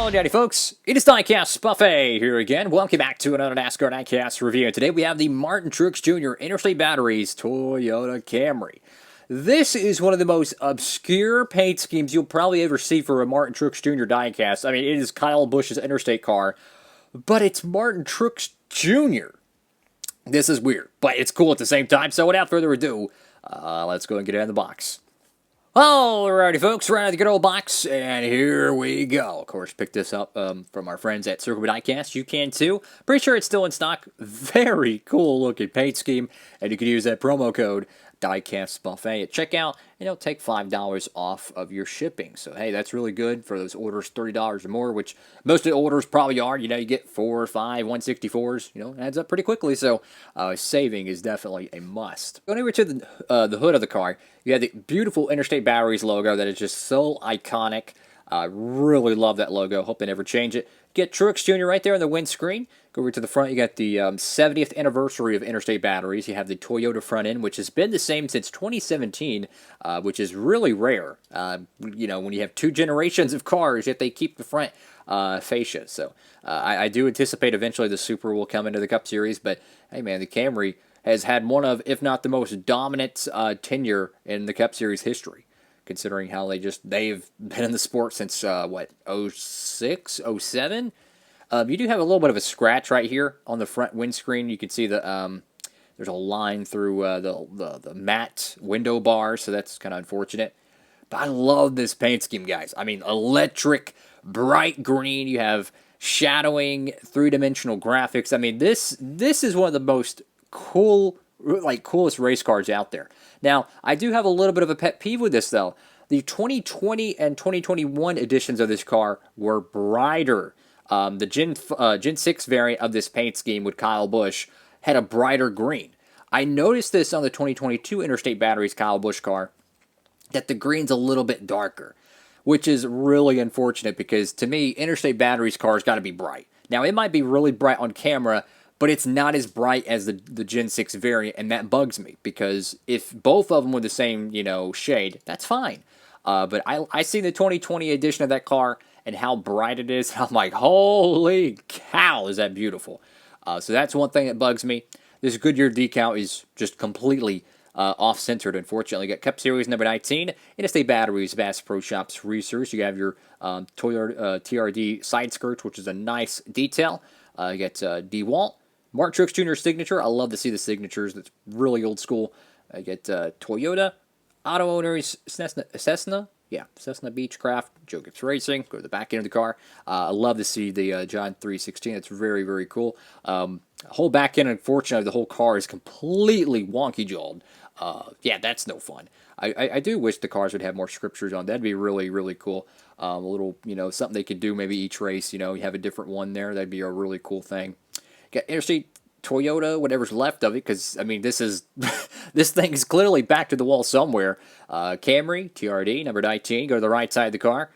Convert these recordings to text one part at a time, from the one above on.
Howdy folks, it is Diecastbuffet here again. Welcome back to another NASCAR Diecast review. And today we have the Martin Truex Jr. Interstate Batteries Toyota Camry. This is one of the most obscure paint schemes you'll probably ever see for a Martin Truex Jr. diecast. I mean, it is Kyle Busch's Interstate car, but it's Martin Truex Jr. This is weird, but it's cool at the same time. So without further ado, let's go and get it in the box. Alrighty folks, right out of the good old box, and here we go. Of course, picked this up from our friends at B Diecast. You can too. Pretty sure it's still in stock. Very cool looking paint scheme, and you can use that promo code Diecastbuffet at checkout, and it'll take $5 off of your shipping. So hey, that's really good for those orders $30 or more, which most of the orders probably are. You know, you get 4 or 5 164s. You know, it adds up pretty quickly. So saving is definitely a must. Going over to the hood of the car, you have the beautiful Interstate Batteries logo that is just so iconic. I really love that logo. Hope they never change it. Get Truex Jr. right there on the windscreen. Go over to the front. You got the 70th anniversary of Interstate Batteries. You have the Toyota front end, which has been the same since 2017, which is really rare. You know, when you have 2 generations of cars, yet they keep the front fascia. So I do anticipate eventually the Super will come into the Cup Series. But hey, man, the Camry has had one of, if not the most dominant tenure in the Cup Series history, considering how they've been in the sport since, what, 06, 07? You do have a little bit of a scratch right here on the front windscreen. You can see the there's a line through the matte window bar, so that's kind of unfortunate. But I love this paint scheme, guys. I mean, electric, bright green. You have shadowing, 3-dimensional graphics. I mean, this is one of the most coolest race cars out there. Now, I do have a little bit of a pet peeve with this, though. The 2020 and 2021 editions of this car were brighter. The Gen 6 variant of this paint scheme with Kyle Busch had a brighter green. I noticed this on the 2022 Interstate Batteries Kyle Busch car, that the green's a little bit darker, which is really unfortunate because, to me, Interstate Batteries cars got to be bright. Now, it might be really bright on camera, but it's not as bright as the Gen 6 variant, and that bugs me, because if both of them were the same, you know, shade, that's fine. But I see the 2020 edition of that car and how bright it is, and I'm like, holy cow, is that beautiful. So that's one thing that bugs me. This Goodyear decal is just completely off-centered, unfortunately. You got Cup Series number 19, Interstate Batteries, Bass Pro Shops Research. You have your Toyota TRD side skirts, which is a nice detail. You got DeWalt. Mark Truex Jr. signature. I love to see the signatures. That's really old school. I get Toyota, Auto Owners, Cessna Beechcraft, Joe Gibbs Racing. Go to the back end of the car. I love to see the John 316. It's very, very cool. Whole back end, unfortunately, the whole car is completely wonky-jawed. Yeah, that's no fun. I do wish the cars would have more scriptures on. That'd be really, really cool. A little, you know, something they could do maybe each race. You know, you have a different one there. That'd be a really cool thing. Got Interstate Toyota, whatever's left of it, because, I mean, this thing is clearly back to the wall somewhere. Camry, TRD, number 19, go to the right side of the car.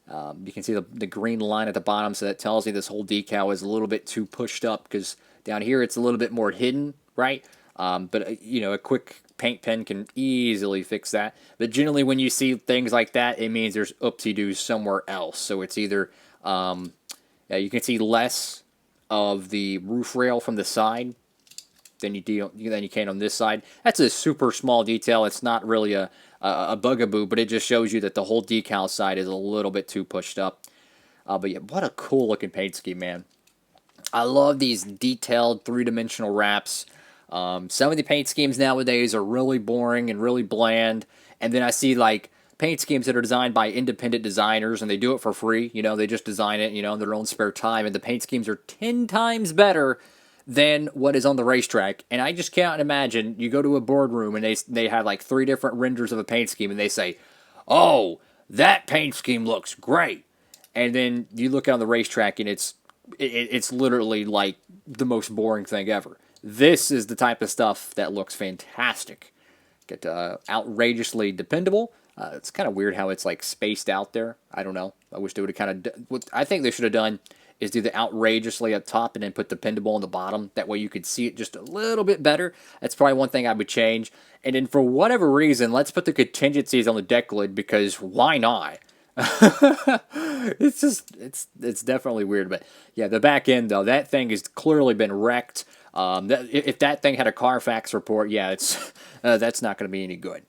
You can see the green line at the bottom, so that tells you this whole decal is a little bit too pushed up, because down here it's a little bit more hidden, right? But, you know, a quick paint pen can easily fix that. But generally when you see things like that, it means there's oopsie-doos somewhere else. So it's either, you can see less of the roof rail from the side than you can on this side. That's a super small detail. It's not really a bugaboo, but it just shows you that the whole decal side is a little bit too pushed up. But yeah, what a cool looking paint scheme, man. I love these detailed 3-dimensional wraps. Some of the paint schemes nowadays are really boring and really bland, and then I see like paint schemes that are designed by independent designers, and they do it for free. You know, they just design it, you know, in their own spare time, and the paint schemes are 10 times better than what is on the racetrack. And I just can't imagine you go to a boardroom and they have like 3 different renders of a paint scheme, and they say, "Oh, that paint scheme looks great," and then you look on the racetrack and it's literally like the most boring thing ever. This is the type of stuff that looks fantastic. Get outrageously dependable. It's kind of weird how it's like spaced out there. I don't know. I wish they would have kind of... What I think they should have done is do the outrageously up top and then put dependable on the bottom. That way you could see it just a little bit better. That's probably one thing I would change. And then for whatever reason, let's put the contingencies on the deck lid, because why not? it's definitely weird. But yeah, the back end though, that thing has clearly been wrecked. If that thing had a Carfax report, yeah, it's that's not going to be any good.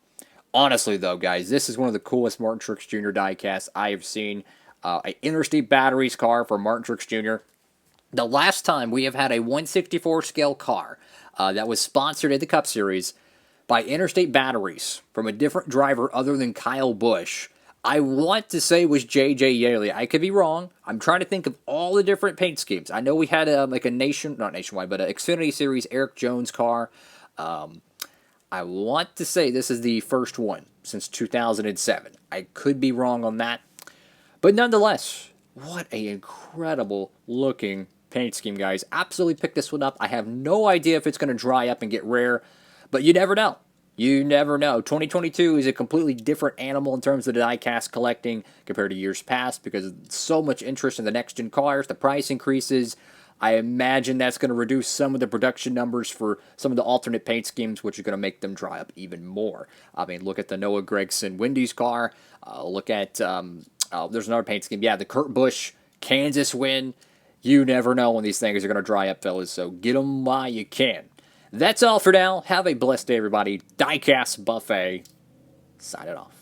Honestly, though, guys, this is one of the coolest Martin Truex Jr. diecasts I have seen. An Interstate Batteries car for Martin Truex Jr. The last time we have had a 164 scale car that was sponsored at the Cup Series by Interstate Batteries from a different driver other than Kyle Busch, I want to say was J.J. Yaley. I could be wrong. I'm trying to think of all the different paint schemes. I know we had like a not nationwide, but an Xfinity Series Eric Jones car. I want to say this is the first one since 2007. I could be wrong on that. But nonetheless, what an incredible looking paint scheme, guys. Absolutely picked this one up. I have no idea if it's going to dry up and get rare, but you never know. You never know. 2022 is a completely different animal in terms of the diecast collecting compared to years past because of so much interest in the next-gen cars. The price increases. I imagine that's going to reduce some of the production numbers for some of the alternate paint schemes, which is going to make them dry up even more. I mean, look at the Noah Gragson Wendy's car. Look at, there's another paint scheme. Yeah, the Kurt Busch Kansas win. You never know when these things are going to dry up, fellas, so get them while you can. That's all for now. Have a blessed day, everybody. Diecastbuffet. Sign it off.